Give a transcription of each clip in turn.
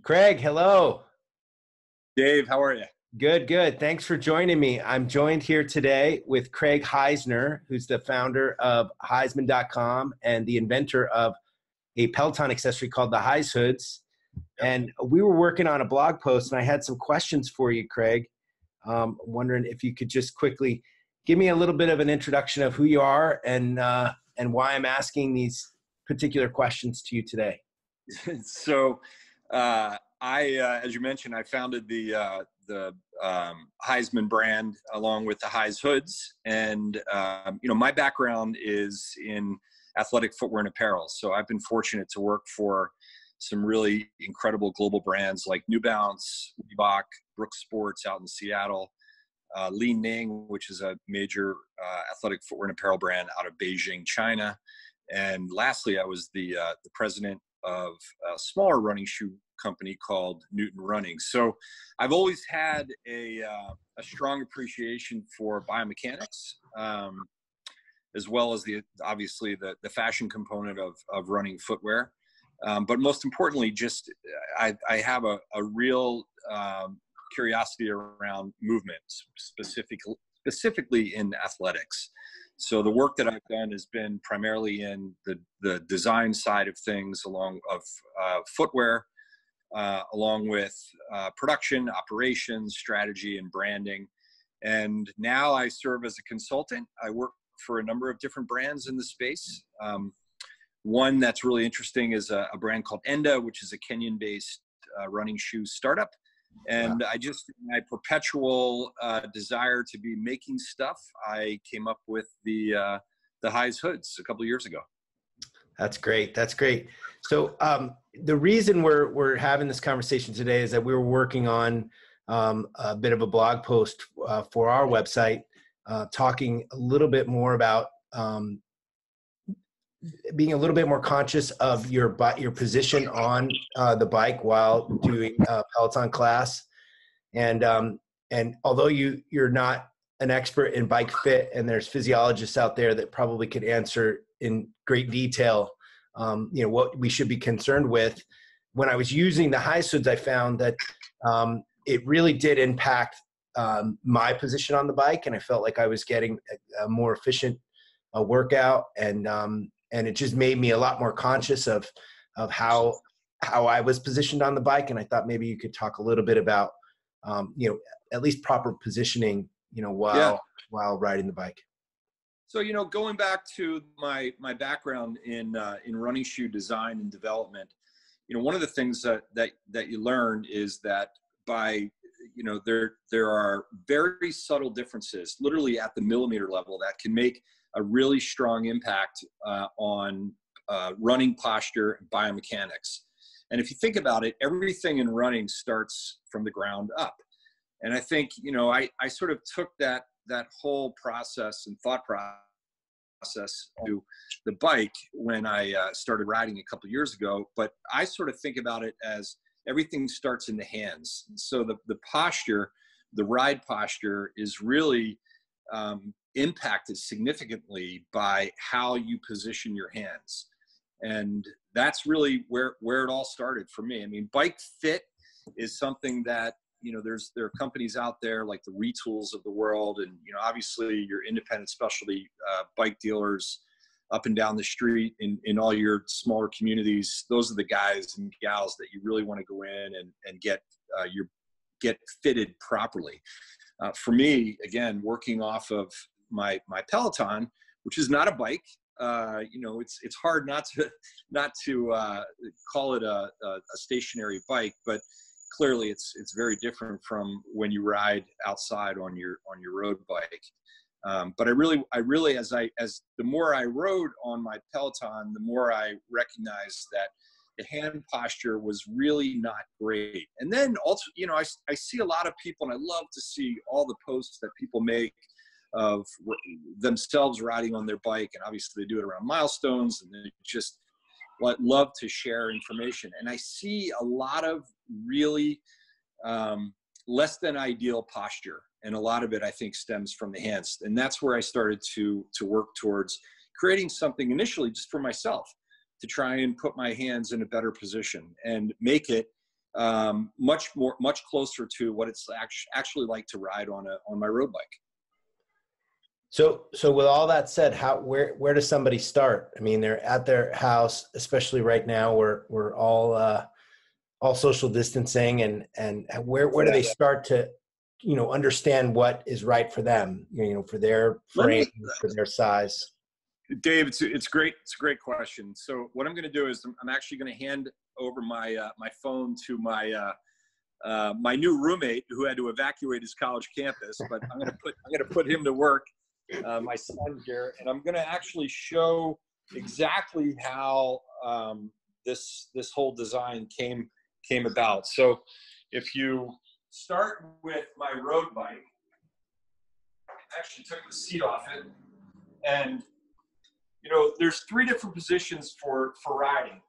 Craig, hello. Dave, how are you? Good, good. Thanks for joining me. I'm joined here today with Craig Heisner, who's the founder of Heisman.com and the inventor of a Peloton accessory called the HIZE hoods. And we were working on a blog post, and I had some questions for you, Craig. Wondering if you could just quickly give me a little bit of an introduction of who you are and why I'm asking these particular questions to you today. So, as you mentioned, I founded the Heisman brand along with the HIZE hoods, and my background is in athletic footwear and apparel. So I've been fortunate to work for some really incredible global brands like New Balance, Reebok, Brooks Sports out in Seattle, Li Ning, which is a major athletic footwear and apparel brand out of Beijing, China. And lastly, I was the president of a smaller running shoe company called Newton Running. So I've always had a strong appreciation for biomechanics, as well as obviously the fashion component of running footwear. But most importantly, just I have a real curiosity around movement, specifically in athletics. So the work that I've done has been primarily in the design side of things, along of footwear, along with production, operations, strategy, and branding. And now I serve as a consultant. I work for a number of different brands in the space. One that's really interesting is a brand called Enda, which is a Kenyan-based running shoe startup. And wow. My perpetual desire to be making stuff, I came up with the HIZE hoods a couple of years ago. That's great. That's great. So the reason we're having this conversation today is that we were working on a bit of a blog post for our website, talking a little bit more about being a little bit more conscious of your position on the bike while doing a Peloton class. And although you're not an expert in bike fit, and there's physiologists out there that probably could answer in great detail, what we should be concerned with. When I was using the HIZE hoods, I found that it really did impact my position on the bike, and I felt like I was getting a more efficient workout, and it just made me a lot more conscious of how I was positioned on the bike. And I thought maybe you could talk a little bit about, at least proper positioning, while riding the bike. So, going back to my background in running shoe design and development, one of the things that you learn is that there are very subtle differences, literally at the millimeter level, that can make a really strong impact on running posture and biomechanics. And if you think about it, everything in running starts from the ground up. And I think, I sort of took that whole process and thought process to the bike when I started riding a couple of years ago. But I sort of think about it as everything starts in the hands. And so the posture, the ride posture, is really impacted significantly by how you position your hands. And that's really where it all started for me. I mean, bike fit is something that, there are companies out there like the Retools of the world, and, obviously your independent specialty bike dealers up and down the street in all your smaller communities. Those are the guys and gals that you really want to go in and get fitted properly. For me, again, working off of my Peloton, which is not a bike, it's hard not to call it a stationary bike, but clearly it's very different from when you ride outside on your road bike. But I really, as the more I rode on my Peloton, the more I recognized that the hand posture was really not great. And then also, I see a lot of people, and I love to see all the posts that people make of themselves riding on their bike. And obviously they do it around milestones, and they just love to share information. And I see a lot of really less than ideal posture. And a lot of it, I think, stems from the hands. And that's where I started to work towards creating something initially just for myself, to try and put my hands in a better position and make it much closer to what it's actually like to ride on my road bike. So with all that said, where does somebody start? I mean, they're at their house, especially right now. We're all social distancing, and where do they start to, understand what is right for them, for their frame, for their size? Dave, it's great. It's a great question. So what I'm going to do is I'm actually going to hand over my phone to my new roommate who had to evacuate his college campus, but I'm going to put him to work. My son here, and I'm going to actually show exactly how this whole design came about. So if you start with my road bike, I actually took the seat off it, and there's 3 different positions for riding.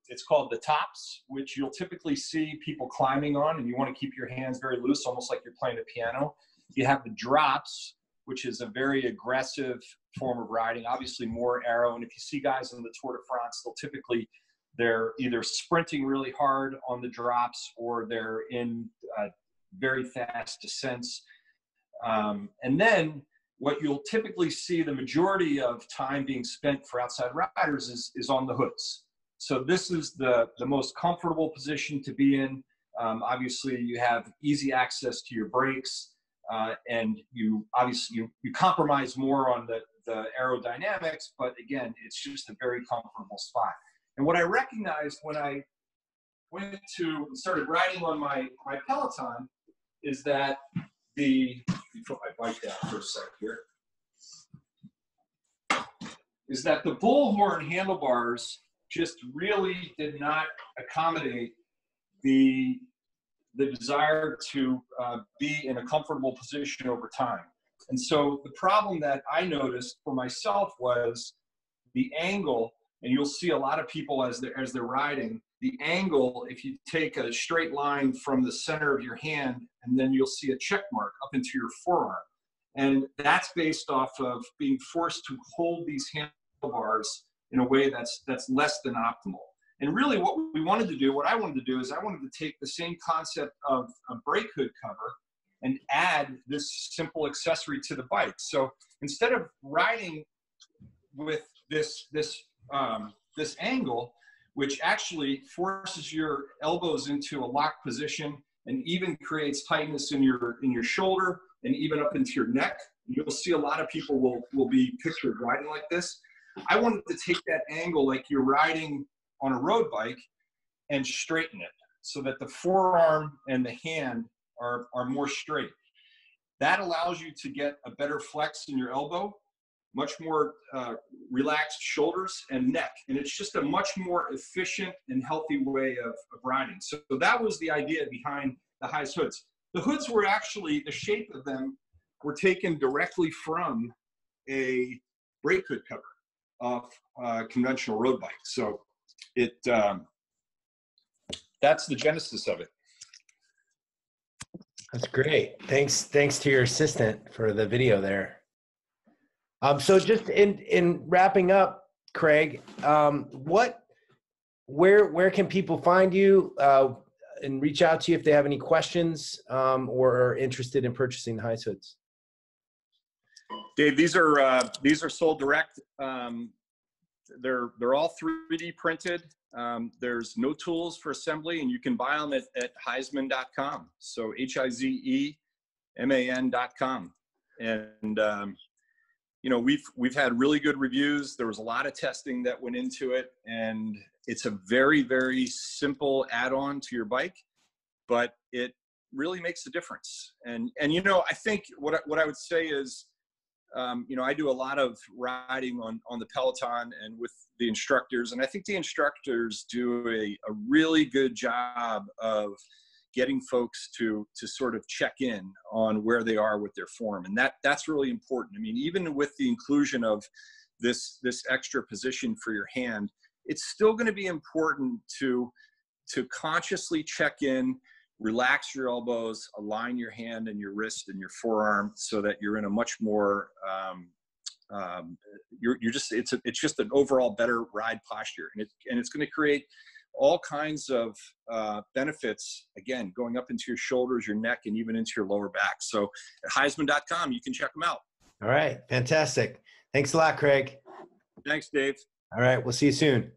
It's called the tops, which you'll typically see people climbing on, and you want to keep your hands very loose, almost like you're playing a piano. You have the drops, which is a very aggressive form of riding, obviously more aero. And if you see guys on the Tour de France, they're either sprinting really hard on the drops, or they're in very fast descents. And then what you'll typically see the majority of time being spent for outside riders is on the hoods. So this is the most comfortable position to be in. Obviously, you have easy access to your brakes. And you obviously you compromise more on the aerodynamics, but again, it's just a very comfortable spot. And what I recognized when I started riding on my Peloton is that let me put my bike down for a sec here, is that the bullhorn handlebars just really did not accommodate the desire to be in a comfortable position over time. And so the problem that I noticed for myself was the angle, and you'll see a lot of people as they're riding, the angle, if you take a straight line from the center of your hand, and then you'll see a check mark up into your forearm. And that's based off of being forced to hold these handlebars in a way that's less than optimal. And really what I wanted to do is I wanted to take the same concept of a brake hood cover and add this simple accessory to the bike. So instead of riding with this angle, which actually forces your elbows into a locked position and even creates tightness in your shoulder and even up into your neck, you'll see a lot of people will be pictured riding like this. I wanted to take that angle like you're riding on a road bike and straighten it so that the forearm and the hand are more straight. That allows you to get a better flex in your elbow, much more relaxed shoulders and neck. And it's just a much more efficient and healthy way of riding. So that was the idea behind the HIZE hoods. The hoods were actually, the shape of them were taken directly from a brake hood cover of a conventional road bike. So that's the genesis of it. That's great. Thanks to your assistant for the video there. So just in wrapping up, Craig, where can people find you and reach out to you if they have any questions or are interested in purchasing the HIZE hoods? Dave, these are sold direct. They're all 3D printed. There's no tools for assembly, and you can buy them at hizeman.com. So HIZEMAN.com. And we've had really good reviews. There was a lot of testing that went into it, and it's a very, very simple add-on to your bike, but it really makes a difference. And I think what I would say is, I do a lot of riding on the Peloton and with the instructors, and I think the instructors do a really good job of getting folks to sort of check in on where they are with their form. And that's really important. I mean, even with the inclusion of this extra position for your hand, it's still going to be important to consciously check in, relax your elbows, align your hand and your wrist and your forearm so that you're in a much more, it's just an overall better ride posture. And it's going to create all kinds of benefits, again, going up into your shoulders, your neck, and even into your lower back. So at Heisman.com, you can check them out. All right. Fantastic. Thanks a lot, Craig. Thanks, Dave. All right. We'll see you soon.